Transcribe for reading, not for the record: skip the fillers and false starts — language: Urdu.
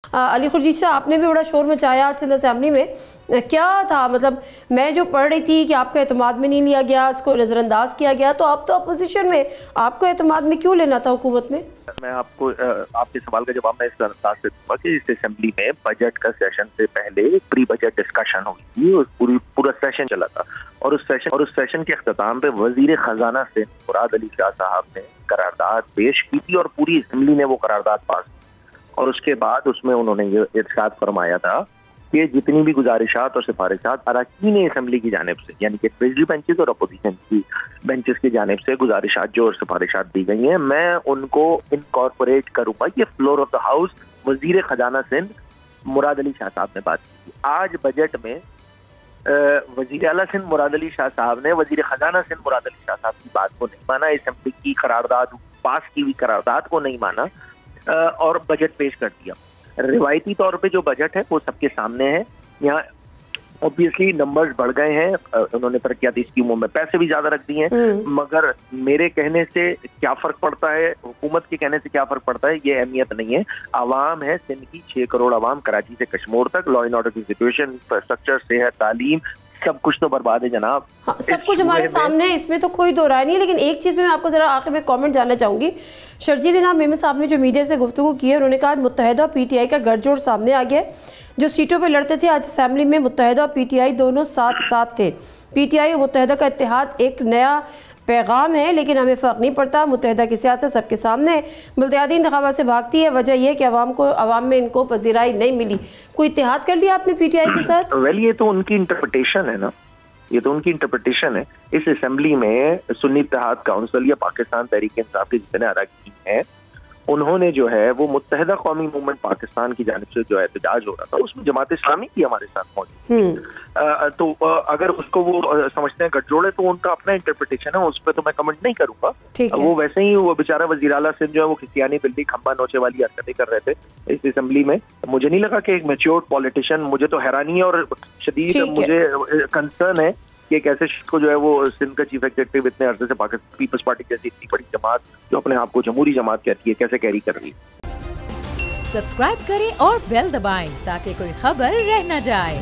علی خورشید صاحب، آپ نے بھی بڑا شور مچایا سندھ اسمبلی میں، کیا تھا؟ مطلب میں جو پڑھ رہی تھی کہ آپ کا اعتماد میں نہیں لیا گیا، اس کو نظر انداز کیا گیا، تو آپ تو اپوزیشن میں، آپ کو اعتماد میں کیوں لینا تھا حکومت نے؟ میں آپ کو آپ کے سوال کا جواب میں اس انداز سے دوں گا کہ اس اسمبلی میں بجٹ کا سیشن سے پہلے پری بجٹ ڈسکشن ہوئی تھی، پورا سیشن چلا تھا، اور اس سیشن کے اختتام پہ وزیر خزانہ سے مراد علی شاہ صاحب نے قرارداد پیش کی تھی اور پوری اسمبلی نے وہ قرارداد پاس کی، اور اس کے بعد اس میں انہوں نے یہ ارشاد فرمایا تھا کہ جتنی بھی گزارشات اور سفارشات اراکین اسمبلی کی جانب سے، یعنی کہ ٹریجری بینچز اور اپوزیشن کی بینچز کی جانب سے گزارشات جو اور سفارشات دی گئی ہیں، میں ان کو انکارپوریٹ کروں گا۔ یہ فلور آف دا ہاؤس وزیر خزانہ سندھ مراد علی شاہ صاحب نے بات کی۔ آج بجٹ میں وزیر اعلیٰ سندھ مراد علی شاہ صاحب نے وزیر خزانہ سندھ مراد علی شاہ صاحب کی بات کو نہیں مانا، اسمبلی کی قرارداد پاس کی ہوئی قرارداد کو نہیں مانا اور بجٹ پیش کر دیا۔ روایتی طور پہ جو بجٹ ہے وہ سب کے سامنے ہے، یہاں اوبیسلی نمبرز بڑھ گئے ہیں، انہوں نے ترقیاتی اسکیموں میں پیسے بھی زیادہ رکھ دیے ہیں، مگر میرے کہنے سے کیا فرق پڑتا ہے، حکومت کے کہنے سے کیا فرق پڑتا ہے، یہ اہمیت نہیں ہے۔ عوام ہے سندھ کی 6 کروڑ عوام، کراچی سے کشمور تک، لا اینڈ آرڈر کی سچویشن، انفراسٹرکچر، صحت، تعلیم، سب کچھ تو برباد ہے جناب۔ سب کچھ ہمارے سامنے ہے، اس میں تو کوئی دو رائے نہیں ہے، لیکن ایک چیز میں آپ کو ذرا آخر میں کامنٹ جاننا چاہوں گی۔ شرجیل انعام میمن صاحب نے جو میڈیا سے گفتگو کی ہے، انہوں نے کہا متحدہ پی ٹی آئی کا گٹھ جوڑ سامنے آ گیا ہے، جو سیٹوں پہ لڑتے تھے آج اسمبلی میں متحدہ پی ٹی آئی دونوں ساتھ ساتھ تھے۔ پی ٹی آئی اور متحدہ کا اتحاد ایک نیا پیغام ہے، لیکن ہمیں فرق نہیں پڑتا، متحدہ کی سیاست سب کے سامنے ہے، بلدیاتی انتخابات سے بھاگتی ہے، وجہ یہ کہ عوام میں ان کو پذیرائی نہیں ملی۔ کوئی اتحاد کر لیا آپ نے پی ٹی آئی کے ساتھ؟ ویل یہ تو ان کی انٹرپریٹیشن ہے نا، یہ تو ان کی انٹرپریٹیشن ہے۔ اس اسمبلی میں سنی اتحاد کونسل یا پاکستان تحریک انصاف کے جتنے اراکین ہیں، انہوں نے جو ہے وہ متحدہ قومی موومنٹ پاکستان کی جانب سے جو احتجاج ہو رہا تھا، اس میں جماعت اسلامی کی ہمارے ساتھ موجود تو اگر اس کو وہ سمجھتے ہیں گٹھ جوڑے تو ان کا اپنا انٹرپریٹیشن ہے، اس پہ تو میں کمنٹ نہیں کروں گا۔ وہ ویسے ہی وہ بیچارہ وزیر اعلیٰ سندھ جو ہے وہ کھسیانی بلڈی کھمبا نوچے والی حرکتیں کر رہے تھے اس اسمبلی میں۔ مجھے نہیں لگا کہ ایک میچیورڈ پولیٹیشین، مجھے تو حیرانی اور شدید مجھے کنسرن ہے کہ ایک ایسے شخص کو جو ہے وہ سندھ کا چیف ایگزیکٹو اتنے عرصے سے پاکستان پیپلز پارٹی جیسی اتنی بڑی جماعت جو اپنے آپ کو جمہوری جماعت کہتی ہے، کیسے کیری کر رہی ہے۔ سبسکرائب کریں اور بیل دبائیں تاکہ کوئی خبر رہ نہ جائے۔